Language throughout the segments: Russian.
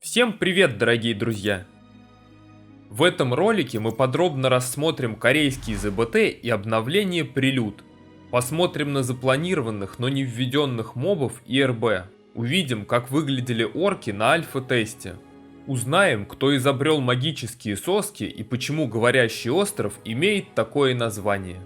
Всем привет, дорогие друзья! В этом ролике мы подробно рассмотрим корейский ЗБТ и обновление прилюд. Посмотрим на запланированных, но не введенных мобов и РБ. Увидим, как выглядели орки на альфа-тесте. Узнаем, кто изобрел магические соски и почему говорящий остров имеет такое название.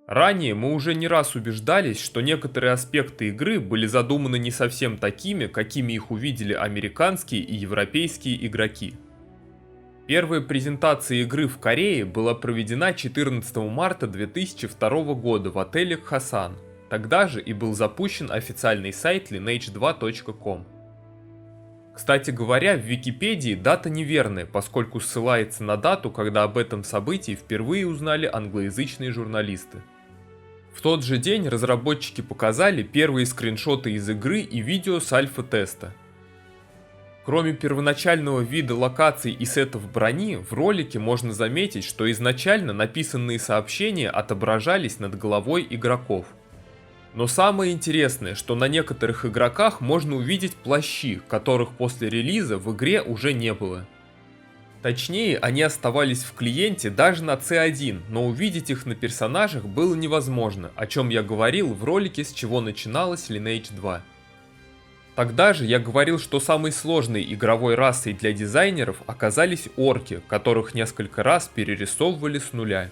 Ранее мы уже не раз убеждались, что некоторые аспекты игры были задуманы не совсем такими, какими их увидели американские и европейские игроки. Первая презентация игры в Корее была проведена 14 марта 2002 года в отеле Хасан. Тогда же и был запущен официальный сайт lineage2.com. Кстати говоря, в Википедии дата неверная, поскольку ссылается на дату, когда об этом событии впервые узнали англоязычные журналисты. В тот же день разработчики показали первые скриншоты из игры и видео с альфа-теста. Кроме первоначального вида локаций и сетов брони, в ролике можно заметить, что изначально написанные сообщения отображались над головой игроков. Но самое интересное, что на некоторых игроках можно увидеть плащи, которых после релиза в игре уже не было. Точнее, они оставались в клиенте даже на C1, но увидеть их на персонажах было невозможно, о чем я говорил в ролике, с чего начиналась Lineage 2. Тогда же я говорил, что самой сложной игровой расой для дизайнеров оказались орки, которых несколько раз перерисовывали с нуля.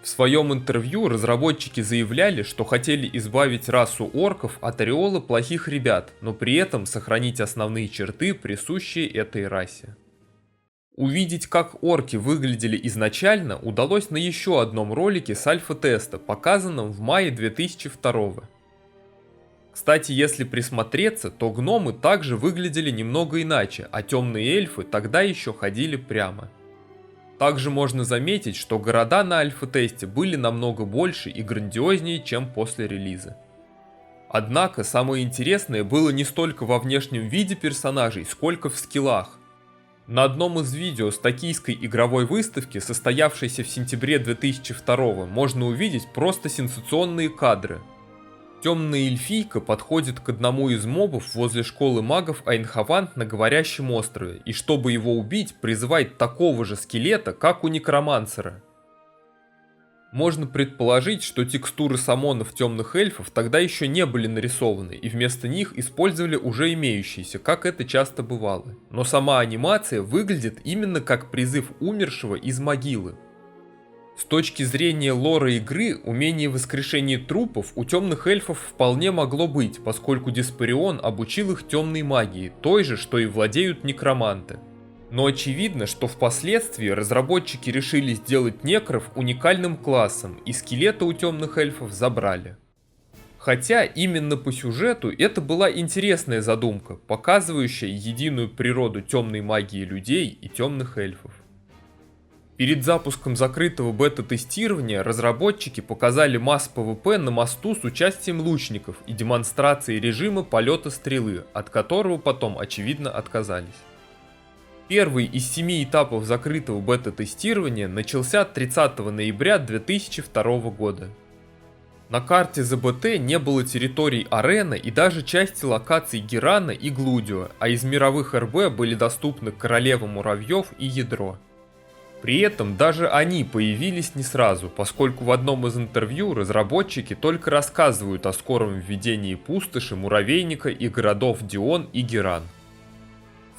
В своем интервью разработчики заявляли, что хотели избавить расу орков от ореола плохих ребят, но при этом сохранить основные черты, присущие этой расе. Увидеть, как орки выглядели изначально, удалось на еще одном ролике с альфа-теста, показанном в мае 2002. Кстати, если присмотреться, то гномы также выглядели немного иначе, а темные эльфы тогда еще ходили прямо. Также можно заметить, что города на альфа-тесте были намного больше и грандиознее, чем после релиза. Однако самое интересное было не столько во внешнем виде персонажей, сколько в скиллах. На одном из видео с токийской игровой выставки, состоявшейся в сентябре 2002, можно увидеть просто сенсационные кадры. Темная эльфийка подходит к одному из мобов возле школы магов Айнхавант на говорящем острове, и чтобы его убить, призывает такого же скелета, как у некромансера. Можно предположить, что текстуры самонов темных эльфов тогда еще не были нарисованы, и вместо них использовали уже имеющиеся, как это часто бывало. Но сама анимация выглядит именно как призыв умершего из могилы. С точки зрения лора игры, умение воскрешения трупов у темных эльфов вполне могло быть, поскольку Диспарион обучил их темной магии, той же, что и владеют некроманты. Но очевидно, что впоследствии разработчики решили сделать некров уникальным классом, и скелета у темных эльфов забрали. Хотя именно по сюжету это была интересная задумка, показывающая единую природу темной магии людей и темных эльфов. Перед запуском закрытого бета-тестирования разработчики показали масс ПВП на мосту с участием лучников и демонстрацией режима полета стрелы, от которого потом очевидно отказались. Первый из 7 этапов закрытого бета-тестирования начался 30 ноября 2002 года. На карте ЗБТ не было территорий Арены и даже части локаций Герана и Глудио, а из мировых РБ были доступны Королева Муравьев и Ядро. При этом даже они появились не сразу, поскольку в одном из интервью разработчики только рассказывают о скором введении пустоши, муравейника и городов Дион и Геран.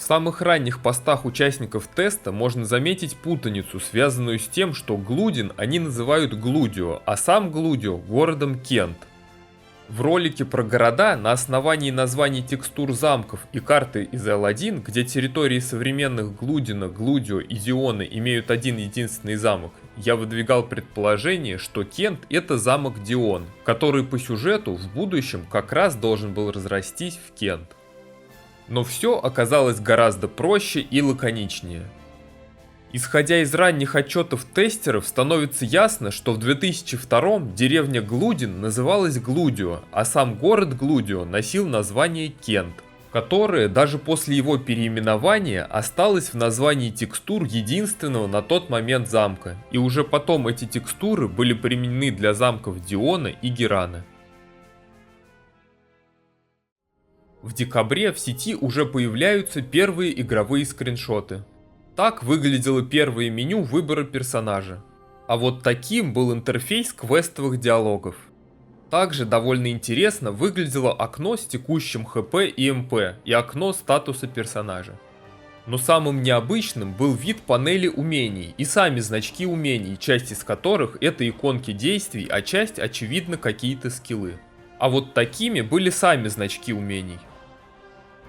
В самых ранних постах участников теста можно заметить путаницу, связанную с тем, что Глудин они называют Глудио, а сам Глудио городом Кент. В ролике про города на основании названий текстур замков и карты из L1, где территории современных Глудина, Глудио и Диона имеют один единственный замок, я выдвигал предположение, что Кент это замок Дион, который по сюжету в будущем как раз должен был разрастись в Кент. Но все оказалось гораздо проще и лаконичнее. Исходя из ранних отчетов тестеров, становится ясно, что в 2002-м деревня Глудин называлась Глудио, а сам город Глудио носил название Кент, которое даже после его переименования осталось в названии текстур единственного на тот момент замка, и уже потом эти текстуры были применены для замков Диона и Герана. В декабре в сети уже появляются первые игровые скриншоты. Так выглядело первое меню выбора персонажа. А вот таким был интерфейс квестовых диалогов. Также довольно интересно выглядело окно с текущим ХП и МП и окно статуса персонажа. Но самым необычным был вид панели умений и сами значки умений, часть из которых это иконки действий, а часть очевидно какие-то скиллы. А вот такими были сами значки умений.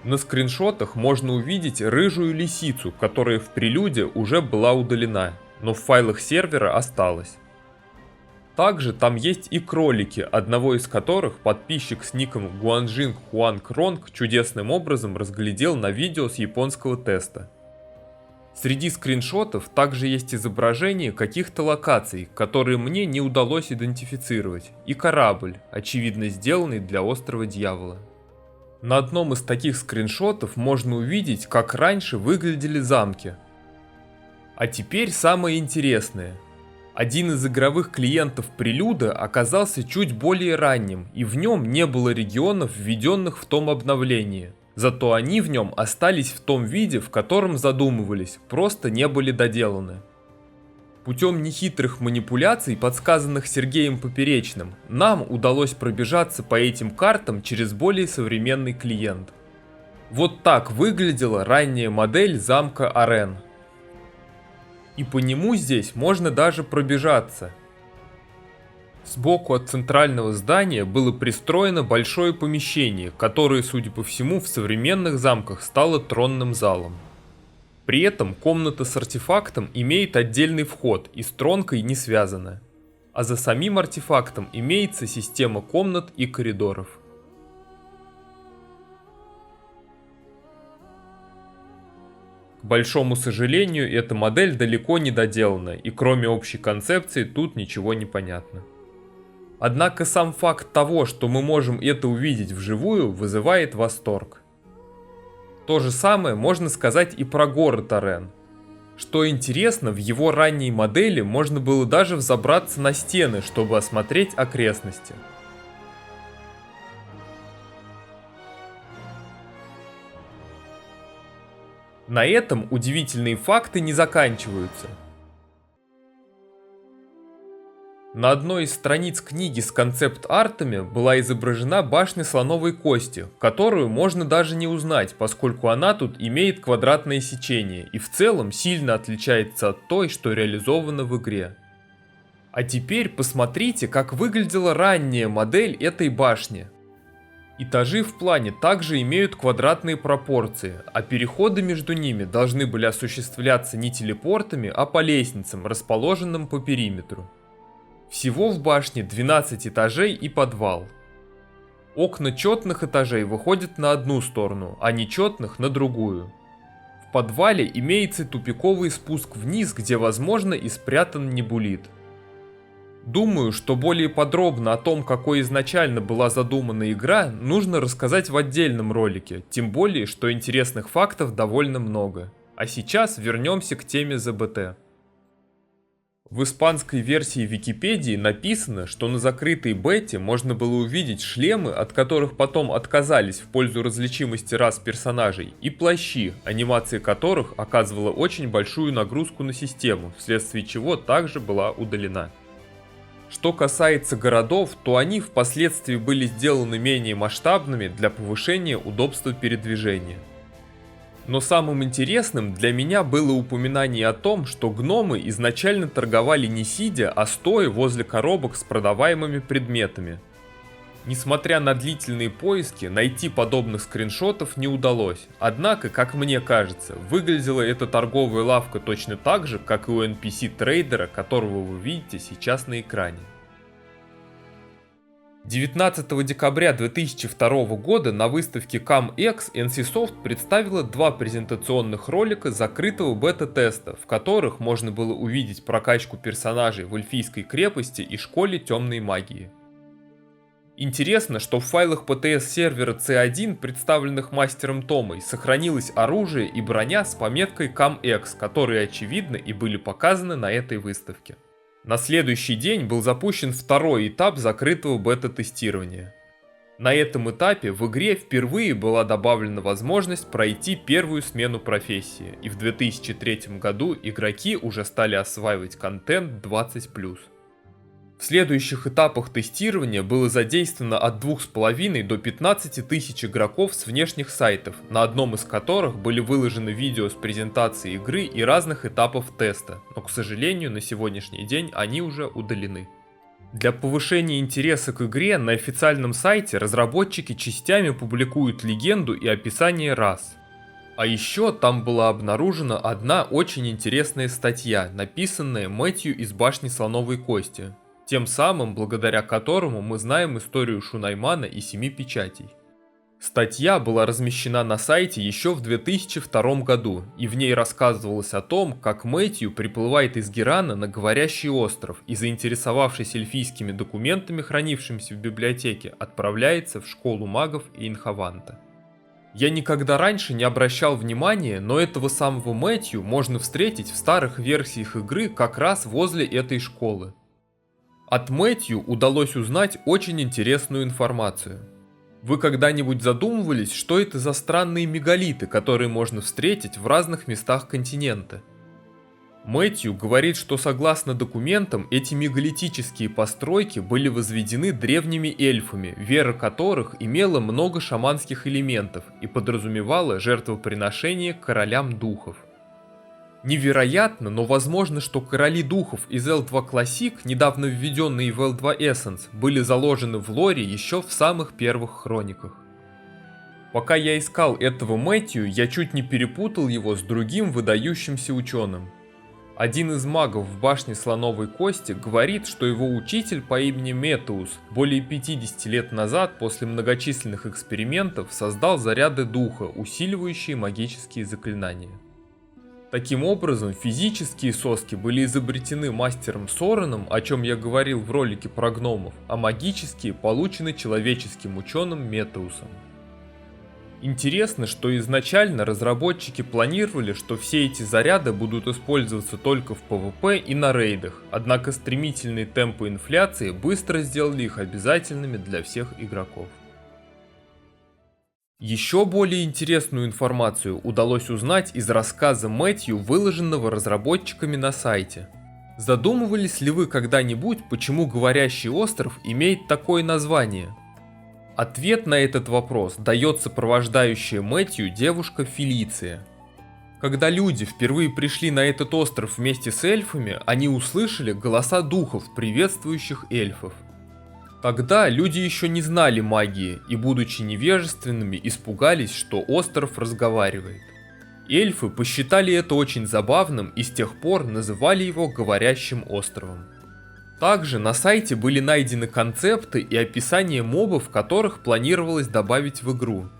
На скриншотах можно увидеть рыжую лисицу, которая в прелюде уже была удалена, но в файлах сервера осталась. Также там есть и кролики, одного из которых подписчик с ником Guanjing Huang Ronг чудесным образом разглядел на видео с японского теста. Среди скриншотов также есть изображение каких-то локаций, которые мне не удалось идентифицировать, и корабль, очевидно сделанный для острова Дьявола. На одном из таких скриншотов можно увидеть, как раньше выглядели замки. А теперь самое интересное. Один из игровых клиентов Прелюда оказался чуть более ранним, и в нем не было регионов, введенных в том обновлении. Зато они в нем остались в том виде, в котором задумывались, просто не были доделаны. Путем нехитрых манипуляций, подсказанных Сергеем Поперечным, нам удалось пробежаться по этим картам через более современный клиент. Вот так выглядела ранняя модель замка Арен. И по нему здесь можно даже пробежаться. Сбоку от центрального здания было пристроено большое помещение, которое, судя по всему, в современных замках стало тронным залом. При этом комната с артефактом имеет отдельный вход и с тронкой не связана. А за самим артефактом имеется система комнат и коридоров. К большому сожалению, эта модель далеко не доделана, и кроме общей концепции тут ничего не понятно. Однако сам факт того, что мы можем это увидеть вживую, вызывает восторг. То же самое можно сказать и про город Арен. Что интересно, в его ранней модели можно было даже взобраться на стены, чтобы осмотреть окрестности. На этом удивительные факты не заканчиваются. На одной из страниц книги с концепт-артами была изображена башня слоновой кости, которую можно даже не узнать, поскольку она тут имеет квадратное сечение и в целом сильно отличается от той, что реализована в игре. А теперь посмотрите, как выглядела ранняя модель этой башни. Этажи в плане также имеют квадратные пропорции, а переходы между ними должны были осуществляться не телепортами, а по лестницам, расположенным по периметру. Всего в башне 12 этажей и подвал. Окна четных этажей выходят на одну сторону, а нечетных на другую. В подвале имеется тупиковый спуск вниз, где возможно и спрятан небулит. Думаю, что более подробно о том, какой изначально была задумана игра, нужно рассказать в отдельном ролике, тем более, что интересных фактов довольно много. А сейчас вернемся к теме ЗБТ. В испанской версии Википедии написано, что на закрытой бете можно было увидеть шлемы, от которых потом отказались в пользу различимости рас персонажей, и плащи, анимация которых оказывала очень большую нагрузку на систему, вследствие чего также была удалена. Что касается городов, то они впоследствии были сделаны менее масштабными для повышения удобства передвижения. Но самым интересным для меня было упоминание о том, что гномы изначально торговали не сидя, а стоя возле коробок с продаваемыми предметами. Несмотря на длительные поиски, найти подобных скриншотов не удалось, однако, как мне кажется, выглядела эта торговая лавка точно так же, как и у NPC-трейдера, которого вы видите сейчас на экране. 19 декабря 2002 года на выставке CamEx NCSoft представила два презентационных ролика закрытого бета-теста, в которых можно было увидеть прокачку персонажей в эльфийской крепости и школе темной магии. Интересно, что в файлах PTS сервера C1, представленных мастером Томой, сохранилось оружие и броня с пометкой CamEx, которые очевидно и были показаны на этой выставке. На следующий день был запущен второй этап закрытого бета-тестирования. На этом этапе в игре впервые была добавлена возможность пройти первую смену профессии, и в 2003 году игроки уже стали осваивать контент 20+. В следующих этапах тестирования было задействовано от 2500 до 15 тысяч игроков с внешних сайтов, на одном из которых были выложены видео с презентацией игры и разных этапов теста, но, к сожалению, на сегодняшний день они уже удалены. Для повышения интереса к игре на официальном сайте разработчики частями публикуют легенду и описание рас. А еще там была обнаружена одна очень интересная статья, написанная Мэтью из Башни Слоновой Кости, тем самым, благодаря которому мы знаем историю Шунаймана и Семи Печатей. Статья была размещена на сайте еще в 2002 году, и в ней рассказывалось о том, как Мэтью приплывает из Герана на Говорящий остров и, заинтересовавшись эльфийскими документами, хранившимися в библиотеке, отправляется в школу магов Инхаванта. Я никогда раньше не обращал внимания, но этого самого Мэтью можно встретить в старых версиях игры как раз возле этой школы. От Мэтью удалось узнать очень интересную информацию. Вы когда-нибудь задумывались, что это за странные мегалиты, которые можно встретить в разных местах континента? Мэтью говорит, что согласно документам, эти мегалитические постройки были возведены древними эльфами, вера которых имела много шаманских элементов и подразумевала жертвоприношение королям духов. Невероятно, но возможно, что короли духов из L2 Classic, недавно введенные в L2 Essence, были заложены в лоре еще в самых первых хрониках. Пока я искал этого Мэтью, я чуть не перепутал его с другим выдающимся ученым. Один из магов в Башне Слоновой Кости говорит, что его учитель по имени Метеус более 50 лет назад после многочисленных экспериментов создал заряды духа, усиливающие магические заклинания. Таким образом, физические соски были изобретены мастером Сореном, о чем я говорил в ролике про гномов, а магические получены человеческим ученым Метеусом. Интересно, что изначально разработчики планировали, что все эти заряды будут использоваться только в PvP и на рейдах, однако стремительные темпы инфляции быстро сделали их обязательными для всех игроков. Еще более интересную информацию удалось узнать из рассказа Мэтью, выложенного разработчиками на сайте. Задумывались ли вы когда-нибудь, почему Говорящий остров имеет такое название? Ответ на этот вопрос дает сопровождающая Мэтью девушка Фелиция. Когда люди впервые пришли на этот остров вместе с эльфами, они услышали голоса духов, приветствующих эльфов. Тогда люди еще не знали магии и, будучи невежественными, испугались, что остров разговаривает. Эльфы посчитали это очень забавным и с тех пор называли его Говорящим островом. Также на сайте были найдены концепты и описание мобов, которых планировалось добавить в игру.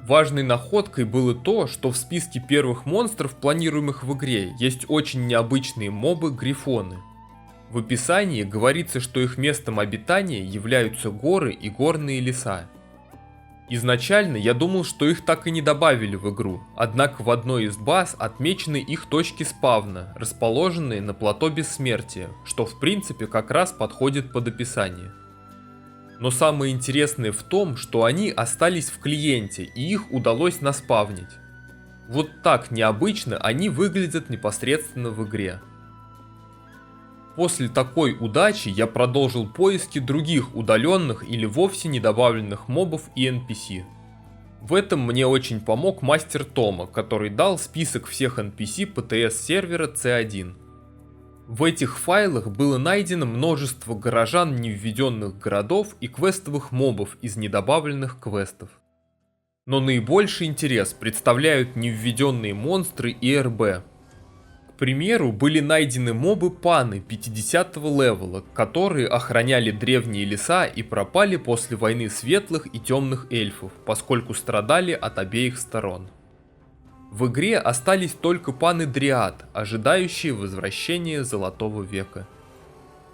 Важной находкой было то, что в списке первых монстров, планируемых в игре, есть очень необычные мобы-грифоны. В описании говорится, что их местом обитания являются горы и горные леса. Изначально я думал, что их так и не добавили в игру, однако в одной из баз отмечены их точки спавна, расположенные на плато Бессмертия, что в принципе как раз подходит под описание. Но самое интересное в том, что они остались в клиенте и их удалось наспавнить. Вот так необычно они выглядят непосредственно в игре. После такой удачи я продолжил поиски других удаленных или вовсе не добавленных мобов и NPC. В этом мне очень помог мастер Тома, который дал список всех NPC PTS сервера C1. В этих файлах было найдено множество горожан невведенных городов и квестовых мобов из недобавленных квестов. Но наибольший интерес представляют невведенные монстры и РБ. К примеру, были найдены мобы-паны 50-го левела, которые охраняли древние леса и пропали после войны светлых и темных эльфов, поскольку страдали от обеих сторон. В игре остались только паны-дриад, ожидающие возвращения Золотого века.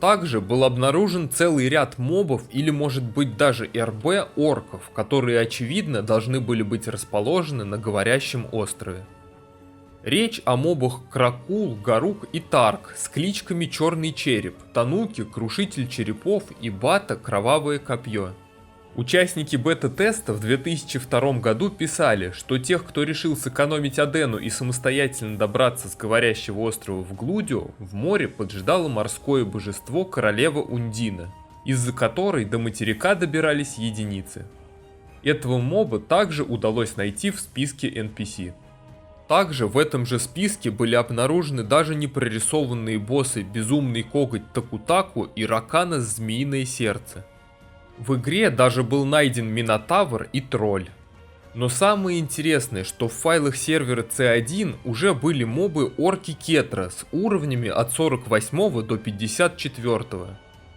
Также был обнаружен целый ряд мобов или может быть даже РБ орков, которые очевидно должны были быть расположены на Говорящем острове. Речь о мобах Кракул, Гарук и Тарк с кличками Черный Череп, Тануки, Крушитель Черепов и Бата, Кровавое Копье. Участники бета-теста в 2002 году писали, что тех, кто решил сэкономить Адену и самостоятельно добраться с говорящего острова в Глудио, в море поджидало морское божество королева Ундина, из-за которой до материка добирались единицы. Этого моба также удалось найти в списке NPC. Также в этом же списке были обнаружены даже непрорисованные боссы Безумный Коготь Такутаку и Ракана Змеиное Сердце. В игре даже был найден Минотавр и Тролль. Но самое интересное, что в файлах сервера C1 уже были мобы Орки Кетра с уровнями от 48 до 54,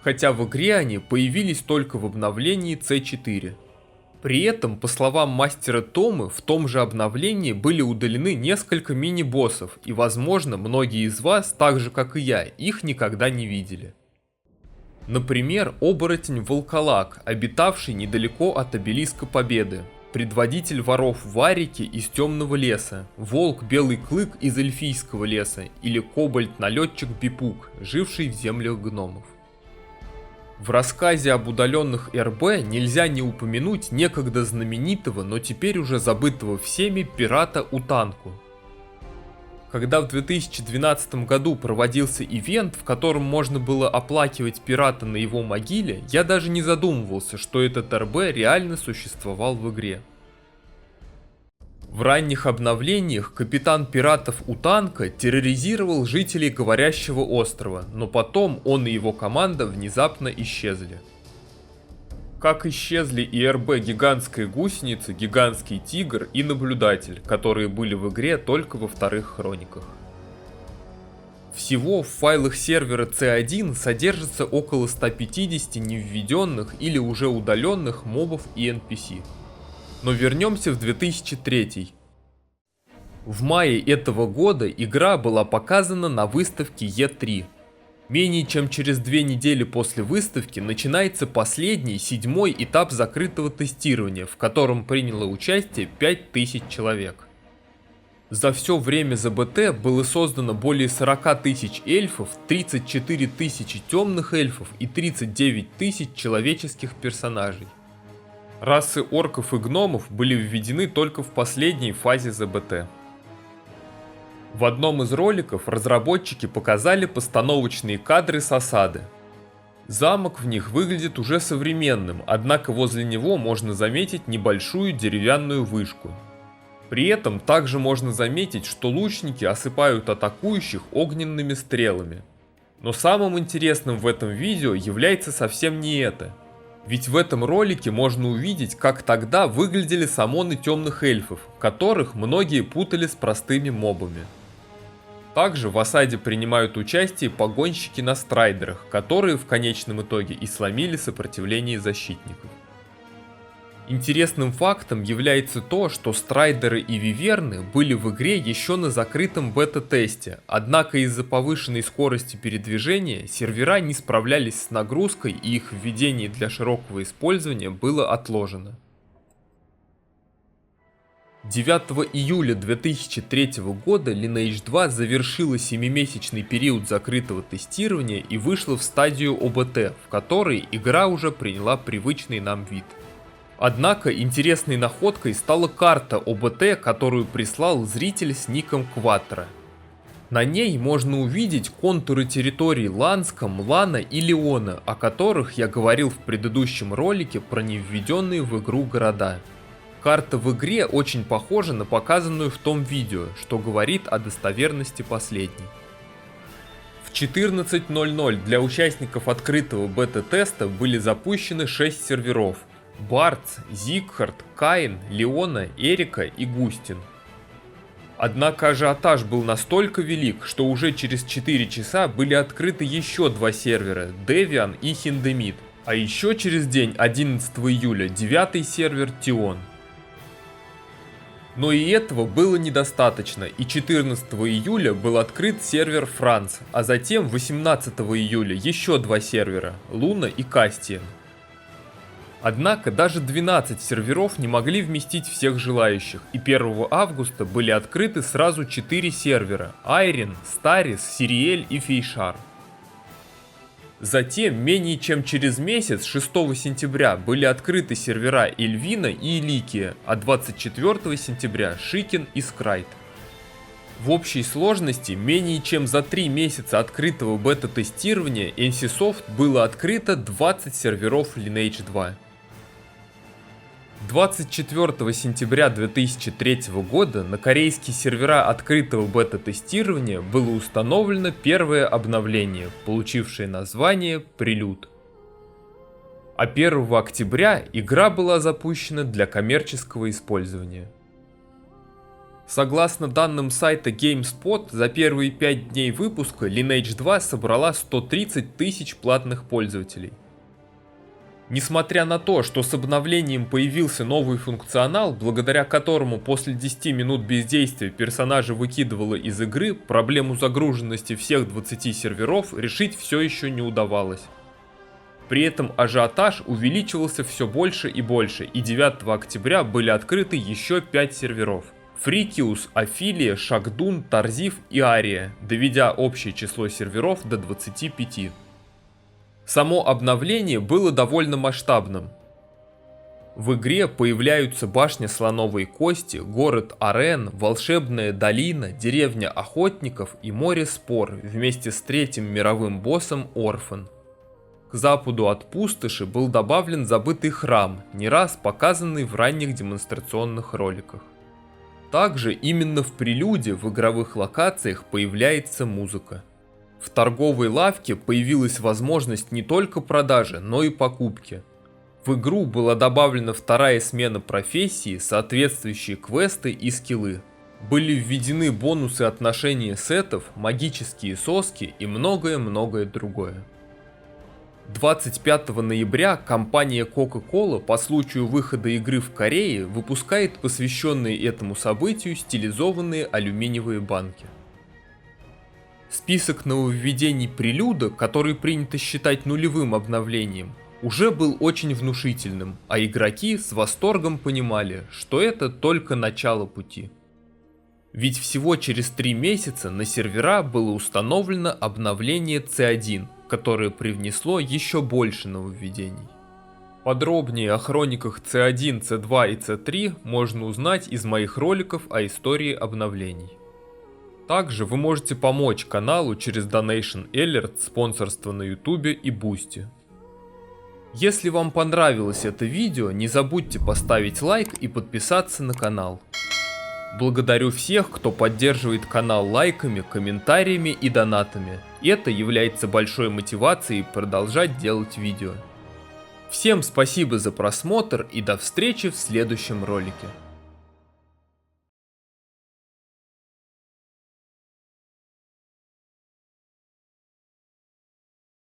хотя в игре они появились только в обновлении C4. При этом, по словам мастера Томы, в том же обновлении были удалены несколько мини-боссов, и возможно многие из вас, так же как и я, их никогда не видели. Например, оборотень Волколак, обитавший недалеко от обелиска Победы, предводитель воров Варики из Темного леса, волк Белый Клык из Эльфийского леса или кобальт-налетчик Бипук, живший в землях гномов. В рассказе об удаленных РБ нельзя не упомянуть некогда знаменитого, но теперь уже забытого всеми пирата Утанку. Когда в 2012 году проводился ивент, в котором можно было оплакивать пирата на его могиле, я даже не задумывался, что этот РБ реально существовал в игре. В ранних обновлениях капитан пиратов Утанка терроризировал жителей Говорящего острова, но потом он и его команда внезапно исчезли. Как исчезли и РБ Гигантская Гусеница, Гигантский Тигр и Наблюдатель, которые были в игре только во вторых хрониках. Всего в файлах сервера C1 содержится около 150 невведенных или уже удаленных мобов и NPC. Но вернемся в 2003. В мае этого года игра была показана на выставке E3. Менее чем через 2 недели после выставки начинается последний, 7-й этап закрытого тестирования, в котором приняло участие 5000 человек. За все время ЗБТ было создано более 40 тысяч эльфов, 34 тысячи темных эльфов и 39 тысяч человеческих персонажей. Расы орков и гномов были введены только в последней фазе ЗБТ. В одном из роликов разработчики показали постановочные кадры с осады. Замок в них выглядит уже современным, однако возле него можно заметить небольшую деревянную вышку. При этом также можно заметить, что лучники осыпают атакующих огненными стрелами. Но самым интересным в этом видео является совсем не это. Ведь в этом ролике можно увидеть, как тогда выглядели самоны темных эльфов, которых многие путали с простыми мобами. Также в осаде принимают участие погонщики на страйдерах, которые в конечном итоге и сломили сопротивление защитников. Интересным фактом является то, что страйдеры и виверны были в игре еще на закрытом бета-тесте, однако из-за повышенной скорости передвижения сервера не справлялись с нагрузкой и их введение для широкого использования было отложено. 9 июля 2003 года Lineage 2 завершила 7-месячный период закрытого тестирования и вышла в стадию ОБТ, в которой игра уже приняла привычный нам вид. Однако интересной находкой стала карта ОБТ, которую прислал зритель с ником Quattro. На ней можно увидеть контуры территорий Ланска, Млана и Леона, о которых я говорил в предыдущем ролике про невведенные в игру города. Карта в игре очень похожа на показанную в том видео, что говорит о достоверности последней. В 14:00 для участников открытого бета-теста были запущены 6 серверов: Бардс, Зигхард, Каин, Леона, Эрика и Густин. Однако ажиотаж был настолько велик, что уже через 4 часа были открыты еще 2 сервера – Девиан и Хиндемид, а еще через день, 11 июля, 9-й сервер Тион. Но и этого было недостаточно, и 14 июля был открыт сервер Франц, а затем 18 июля еще 2 сервера – Луна и Кастиен. Однако даже 12 серверов не могли вместить всех желающих, и 1 августа были открыты сразу 4 сервера – Айрин, Старис, Сириэль и Фейшар. Затем, менее чем через месяц, 6 сентября, были открыты сервера Эльвина и Ликия, а 24 сентября Шикин и Скрайт. В общей сложности, менее чем за 3 месяца открытого бета-тестирования NCSoft было открыто 20 серверов Lineage 2. 24 сентября 2003 года на корейские сервера открытого бета-тестирования было установлено первое обновление, получившее название Prelude. А 1 октября игра была запущена для коммерческого использования. Согласно данным сайта GameSpot, за первые 5 дней выпуска Lineage 2 собрала 130 тысяч платных пользователей. Несмотря на то, что с обновлением появился новый функционал, благодаря которому после 10 минут бездействия персонажа выкидывало из игры, проблему загруженности всех 20 серверов решить все еще не удавалось. При этом ажиотаж увеличивался все больше и больше, и 9 октября были открыты еще 5 серверов. Фрикиус, Афилия, Шакдун, Тарзив и Ария, доведя общее число серверов до 25. Само обновление было довольно масштабным. В игре появляются башня Слоновой Кости, город Арен, волшебная долина, деревня охотников и море спор вместе с третьим мировым боссом Орфан. К западу от пустоши был добавлен забытый храм, не раз показанный в ранних демонстрационных роликах. Также именно в прелюде в игровых локациях появляется музыка. В торговой лавке появилась возможность не только продажи, но и покупки. В игру была добавлена вторая смена профессии, соответствующие квесты и скиллы. Были введены бонусы отношения сетов, магические соски и многое-многое другое. 25 ноября компания Coca-Cola по случаю выхода игры в Корее выпускает посвященные этому событию стилизованные алюминиевые банки. Список нововведений Прелюда, который принято считать нулевым обновлением, уже был очень внушительным, а игроки с восторгом понимали, что это только начало пути. Ведь всего через 3 месяца на сервера было установлено обновление C1, которое привнесло еще больше нововведений. Подробнее о хрониках C1, C2 и C3 можно узнать из моих роликов о истории обновлений. Также вы можете помочь каналу через Donation Alert, спонсорство на YouTube и Boosty. Если вам понравилось это видео, не забудьте поставить лайк и подписаться на канал. Благодарю всех, кто поддерживает канал лайками, комментариями и донатами. Это является большой мотивацией продолжать делать видео. Всем спасибо за просмотр и до встречи в следующем ролике.